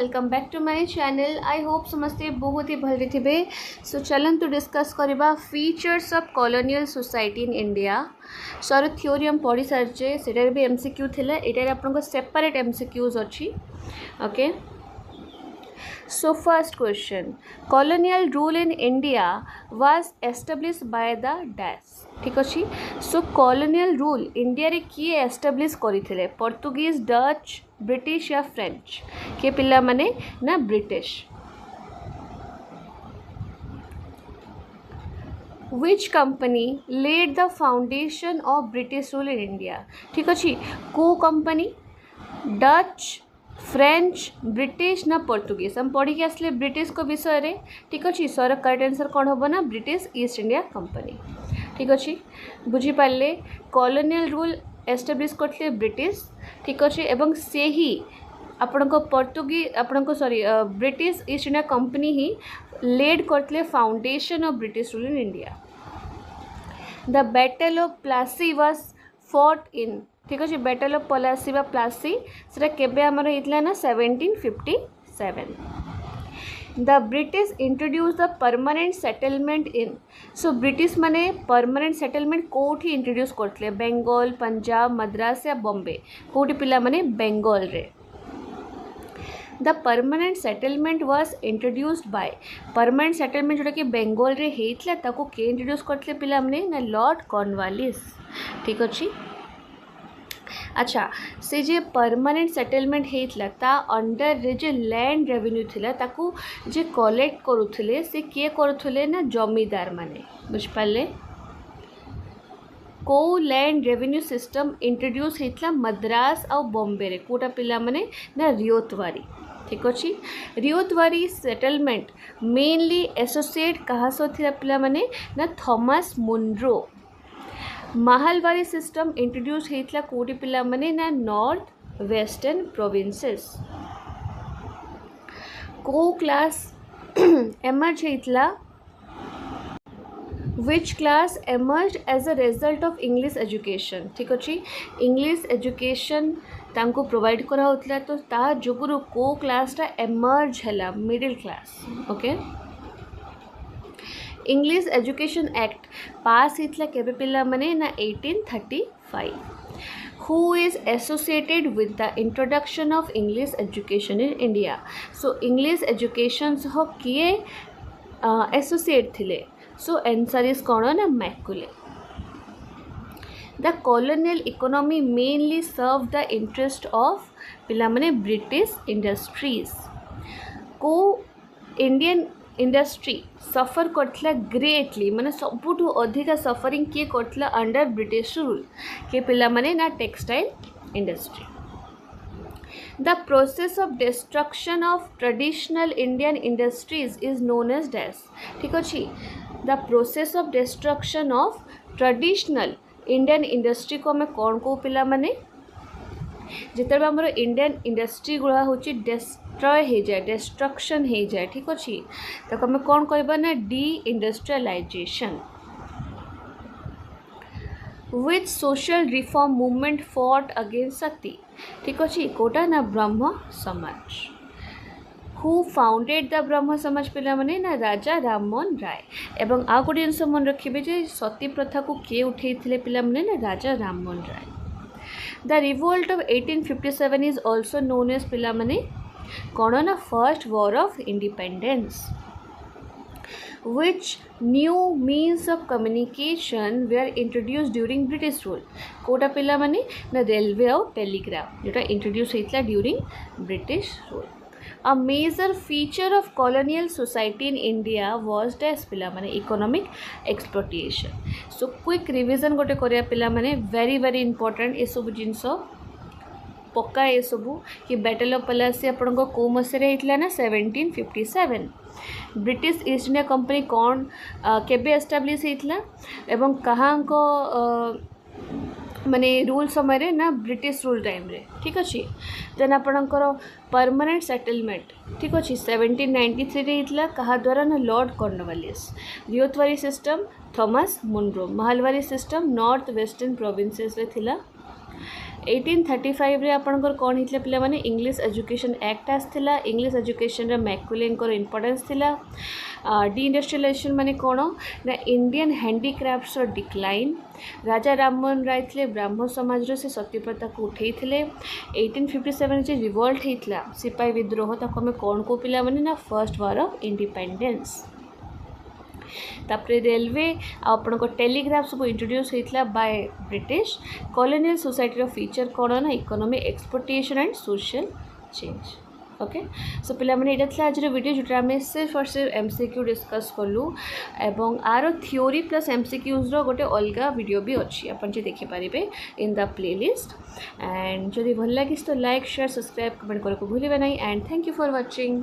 Welcome back to my channel. I hope समस्ते बहुत ही भल थे। सो चलतु डिस्कस करवा features of colonial society in India. सर थ्योरी हम पढ़ी सारी से भी एमसीक्यू थिला, एटारे आपनको सेपरेट एमसीक्यूज अच्छी। Okay, so first question, colonial rule in India was established by the dash। ठीक अच्छी। सो colonial rule इंडिया रे किए एस्टाब्लिश करथिले? पोर्तुगीज, डच, ब्रिटिश या फ्रेंच? के पिला माने ना British. Which company laid the foundation of British rule in India? ठीक अच्छी। को कंपनी? डच, फ्रेंच, ब्रिटिश ना पोर्तुगीज? हम पढ़ी के आसले ब्रिटिश को विषय रे। ठीक अच्छे। सर करेक्ट आंसर कौन हम ना ब्रिटिश ईस्ट इंडिया कंपनी। ठीक अच्छे, बुझीपारे। कॉलोनियल रूल एस्टाब्लिश करते ब्रिटिश। ठीक अच्छे, एवं से ही आपण पोर्तुगीज आपण sorry British East India company ही लेड करते foundation of British rule in India. The battle of Plassey was fought in. ठीक अच्छे, बैटल ऑफ पलासी बा प्लासी से केबे आमर होइतला ना 1757। The British introduce the permanent settlement in. So British माने परमानेंट सेटलमेंट कोठी इंट्रोड्यूस करथिले? बेंगल, पंजाब, मद्रास या बॉम्बे? कोठी पिला माने बेंगल रे। The permanent settlement was introduced by. Permanent settlement जोटा कि बेंगल रे हेइतला ताको के इंट्रोड्यूस करथिले पिला माने ना लॉर्ड कॉर्नवालिस। ठीक अछि। अच्छा, से जे परमानेंट सेटलमेंट हेइतला ता अंडर रे जे लैंड रेवेन्यू थिला ताकू जे कलेक्ट करूथिले से किए करूथिले ना जमीदार माने। बुझ पाले? को लैंड रेवेन्यू सिस्टम इंट्रोड्यूस हेइतला मद्रास और बॉम्बे रे? कोटा पिला माने ना रियोतवारी। ठीक अच्छे। रियोतवारी सेटलमेंट मेनली एसोसिएट कहा सो थिला पिला माने ना Thomas Munro. Mahalwari system introduce हेइतला कोटी पिला माने ना नॉर्थ वेस्टर्न प्रोविंसेस। को क्लास एमर्ज हेइतला? Which class emerge as a result of English education? ठीक अच्छे, इंग्लिश एजुकेशन तांको प्रोवाइड करा होतला तो ता जोगुरु को क्लासटा एमर्ज हैला middle class. Okay, English education act pass हेतला केबे पिला माने ना 1835। Who is associated with the introduction of English education in India? So English education सह किए एसोसिएट थिले? सो आंसर इज कौन ना Macaulay. The colonial economy mainly serve the interest of पिला माने ब्रिटिश इंडस्ट्रीज। को इंडियन इंडस्ट्री सफर करथिला greatly माने सबुठु अधिका सफरिंग किए करथिला अंडर ब्रिटिश रूल? के पिला माने ना textile industry. The process of destruction of traditional Indian industries is known as dash? ठीक अच्छे। The process of destruction of traditional Indian industry को आम कौन को पिला माने जिते आमर इंडियन इंडस्ट्री गुड़ा हूँ डिस्ट्रय हो जाए, डिस्ट्रक्शन हो जाए। ठीक अच्छे, ताको आम कौन कहबा ना deindustrialisation. Which social reform movement fought against sati? ठीक अच्छे, कोटा ना ब्रह्म समाज। हु फाउंडेड द ब्रह्म समाज पिला माने ना राजा राममोहन राय। एवं आ गोटे जिनस मन रखिए जे सती प्रथा को किए उठे पिला माने ना Raja Rammohan Roy. The revolt of 1857 is also known as पिला माने कौन ना first war of independence. Which new means of communication were introduce during British rule? कोटा पिला माने ना रेलवे और टेलीग्राफ जोटा इंट्रोड्यूस होता during British rule. A major feature of colonial society in India was dash पिला माने economic exploitation। So quick revision गोटे करिया पिला माने very very important ये सब जिनस पक्का ये सब कि बैटल ऑफ पलासी आपण को को मसरे हेतला ना 1757। ब्रिटिश ईस्ट इंडिया कंपनी कौन केबे एस्टाब्लिश हेतला एवं कहाँ को माने रूल समय रे ना ब्रिटिश रूल टाइम रे। ठीक अच्छे। देन आपणकर परमानेंट सेटलमेंट ठीक अच्छे 1793 रे हितला कहा द्वारा ना Lord Cornwallis. Ryotwari system Thomas Munro. Mahalwari system north western provinces रे थिला 1835 रे आपणकर कौन होता पिला माने इंग्लिश एजुकेशन एक्ट आसला। इंग्लिश एजुकेशन मैकुलेंकर इंपोर्टेंस थिला। डी इंडस्ट्रियलाइजेशन माने कौन ना Indian handicrafts decline. Raja Rammohan Roy थे ब्राह्मण समाज से सती प्रथा को उठे थे। 1857 जो रिवोल्ट होता सिपाही विद्रोह ताको आम कौन को पिला माने ना फर्स्ट वार ऑफ इंडिपेंडेंस। तापर रेलवे आपण को टेलीग्राफ सब इंट्रोड्यूस होता by British. Colonial society feature कौन ना economy exportation and social change. Okay so पे यहाँ आज वीडियो जोटा आम सिर्फ और सिर्फ एमसीक्यू डिस्कस कलु एवं आर थ्योरी प्लस एमसीक्यूज गोटे अलग वीडियो भी अच्छी आपन जे देखिपारे इन द प्लेलिस्ट। एंड जदि भल लगे तो लाइक शेयर सब्सक्राइब कमेंट करने को भूलिए नहीं। And thank you for watching.